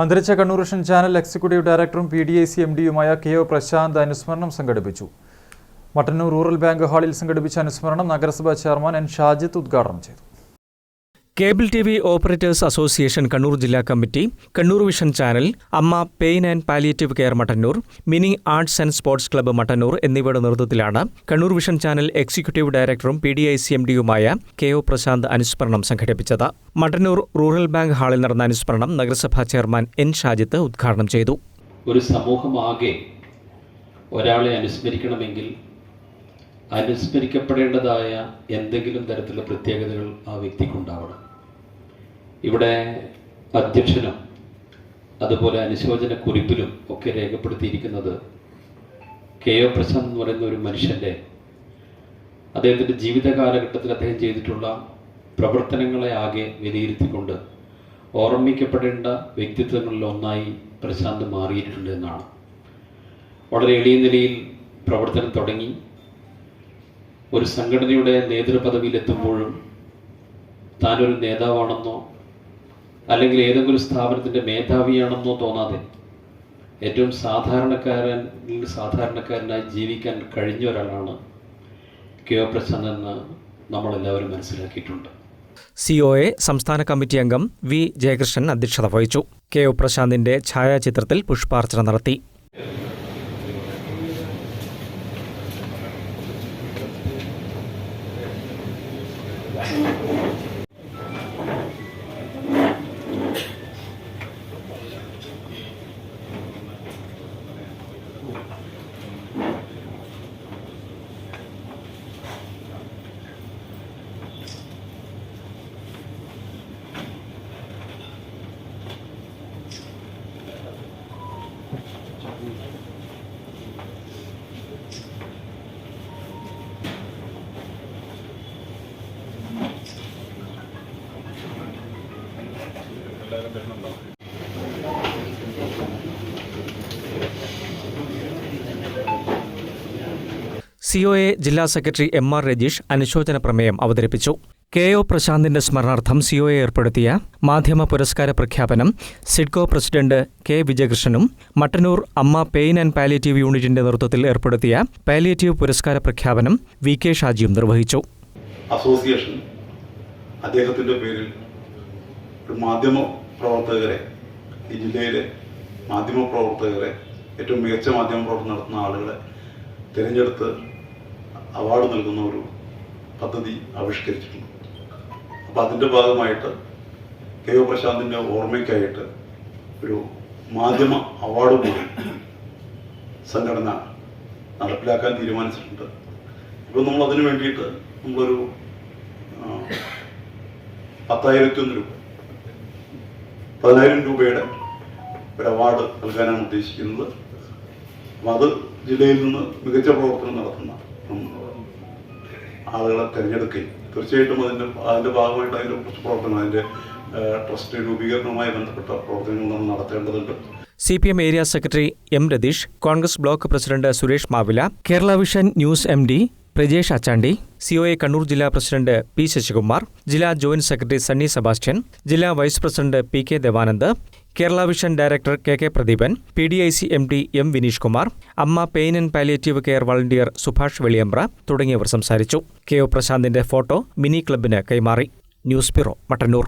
അന്തരിച്ച Kannur vision channel executive ഡയറക്ടറും PDIC MD-യുമായ KO Prashant അനുസ്മരണം സംഘടിപ്പിച്ചു. മട്ടന്നൂർ റൂറൽ ബാങ്ക് ഹാളിൽ സംഘടിപ്പിച്ച അനുസ്മരണം നഗരസഭാ ചെയർമാൻ N. ഷാജിത്ത് ഉദ്ഘാടനം ചെയ്തു. Cable TV operators association Kannur ജില്ലാ കമ്മിറ്റി, കണ്ണൂർ വിഷൻ ചാനൽ, അമ്മ pain and palliative care Mattannur, mini arts and sports club Mattannur എന്നിവയുടെ നേതൃത്വത്തിലാണ് കണ്ണൂർ വിഷൻ ചാനൽ എക്സിക്യൂട്ടീവ് ഡയറക്ടറും PDIC MD-യുമായ KO പ്രശാന്ത് അനുസ്മരണം സംഘടിപ്പിച്ചത്. മട്ടന്നൂർ റൂറൽ ബാങ്ക് ഹാളിൽ നടന്ന അനുസ്മരണം നഗരസഭാ ചെയർമാൻ N. ഷാജിത്ത് ഉദ്ഘാടനം ചെയ്തു. ഒരു സമൂഹമാകെ ഒരാളെ അനുസ്മരിക്കണമെങ്കിൽ അനുസ്മരിക്കപ്പെടേണ്ടതായ എന്തെങ്കിലും തരത്തിലുള്ള പ്രത്യേകതകൾ ആ വ്യക്തിക്കുണ്ടാവണം. ഇവിടെ അധ്യക്ഷനും അതുപോലെ അനുശോചന കുറിപ്പിലും ഒക്കെ രേഖപ്പെടുത്തിയിരിക്കുന്നത് KO പ്രശാന്ത് എന്ന് പറയുന്ന ഒരു മനുഷ്യൻ്റെ അദ്ദേഹത്തിൻ്റെ ജീവിത കാലഘട്ടത്തിൽ അദ്ദേഹം ചെയ്തിട്ടുള്ള പ്രവർത്തനങ്ങളെ ആകെ വിലയിരുത്തിക്കൊണ്ട് ഓർമ്മിക്കപ്പെടേണ്ട വ്യക്തിത്വങ്ങളിൽ ഒന്നായി പ്രശാന്ത് മാറിയിട്ടുണ്ട് എന്നാണ്. വളരെ എളിയ നിലയിൽ പ്രവർത്തനം തുടങ്ങി ഒരു സംഘടനയുടെ നേതൃപദവിയിലെത്തുമ്പോഴും താനൊരു നേതാവാണെന്നോ അല്ലെങ്കിൽ ഏതെങ്കിലും സ്ഥാപനത്തിൻ്റെ മേധാവിയാണെന്നോ തോന്നാതെ ഏറ്റവും സാധാരണക്കാരനായി ജീവിക്കാൻ കഴിഞ്ഞ ഒരാളാണ് KO പ്രശാന്ത് എന്ന് നമ്മളെല്ലാവരും മനസ്സിലാക്കിയിട്ടുണ്ട്. COA സംസ്ഥാന കമ്മിറ്റി അംഗം V. ജയകൃഷ്ണൻ അധ്യക്ഷത വഹിച്ചു. KO പ്രശാന്തിന്റെ ഛായാചിത്രത്തിൽ പുഷ്പാർച്ചന നടത്തി. COA ജില്ലാ സെക്രട്ടറി MR രജീഷ് അനുശോചന പ്രമേയം അവതരിപ്പിച്ചു. KO പ്രശാന്തിന്റെ സ്മരണാർത്ഥം COA ഏർപ്പെടുത്തിയ മാധ്യമ പുരസ്കാര പ്രഖ്യാപനം സിഡ്കോ പ്രസിഡന്റ് K. വിജയകൃഷ്ണനും മട്ടന്നൂർ അമ്മ പെയിൻ ആൻഡ് പാലിയേറ്റീവ് യൂണിറ്റിന്റെ നേതൃത്വത്തിൽ ഏർപ്പെടുത്തിയ പാലിയേറ്റീവ് പുരസ്കാര പ്രഖ്യാപനം VK ഷാജിയും നിർവഹിച്ചു. അസോസിയേഷൻ അദ്ദേഹത്തിന്റെ പേരിൽ ഒരു മാധ്യമ പ്രവർത്തകരെ, ഈ ജില്ലയിലെ മാധ്യമ പ്രവർത്തകരെ, ഏറ്റവും മികച്ച മാധ്യമ പ്രവർത്തനം നടത്തുന്ന ആളുകളെ തിരഞ്ഞെടുത്ത് അവാർഡ് നൽകുന്ന ഒരു പദ്ധതി ആവിഷ്കരിച്ചിട്ടുണ്ട്. അപ്പം അതിൻ്റെ ഭാഗമായിട്ട് KO പ്രശാന്തിൻ്റെ ഓർമ്മയ്ക്കായിട്ട് ഒരു മാധ്യമ അവാർഡ് കൂടി സംഘടന നടപ്പിലാക്കാൻ തീരുമാനിച്ചിട്ടുണ്ട്. ഇപ്പം നമ്മൾ അതിന് വേണ്ടിയിട്ട് നമ്മളൊരു 10,001 രൂപ 10,000 രൂപയുടെ ഒരു അവാർഡ് നൽകാനാണ് ഉദ്ദേശിക്കുന്നത്. അപ്പം അത് ജില്ലയിൽ നിന്ന് മികച്ച പ്രവർത്തനം നടത്തുന്ന ആളുകളെ തിരഞ്ഞെടുക്കുകയും തീർച്ചയായിട്ടും അതിൻ്റെ ഭാഗമായിട്ട് അതിൻ്റെ കുറച്ച് പ്രവർത്തനം, അതിൻ്റെ ട്രസ്റ്റ് രൂപീകരണവുമായി ബന്ധപ്പെട്ട പ്രവർത്തനങ്ങൾ നമ്മൾ നടത്തേണ്ടതുണ്ട്. CPM area secretary M. Ratheesh, Congress block president Suresh Mavila, Kerala vision news MD Prajesh Achandi, COA Kannur ജില്ലാ പ്രസിഡന്റ് P. ശശികുമാർ, ജില്ലാ ജോയിന്റ് സെക്രട്ടറി സണ്ണി സെബാസ്റ്റ്യൻ, ജില്ലാ vice president PK Devanand, Kerala vision director KK Pradeepan, PDIC MD M. Vineesh Kumar, Amma pain and palliative care volunteer Subhash Veliyambra തുടങ്ങിയവർ സംസാരിച്ചു. KO പ്രശാന്തിന്റെ ഫോട്ടോ മിനി ക്ലബിന് കൈമാറി. News bureau, Mattannur.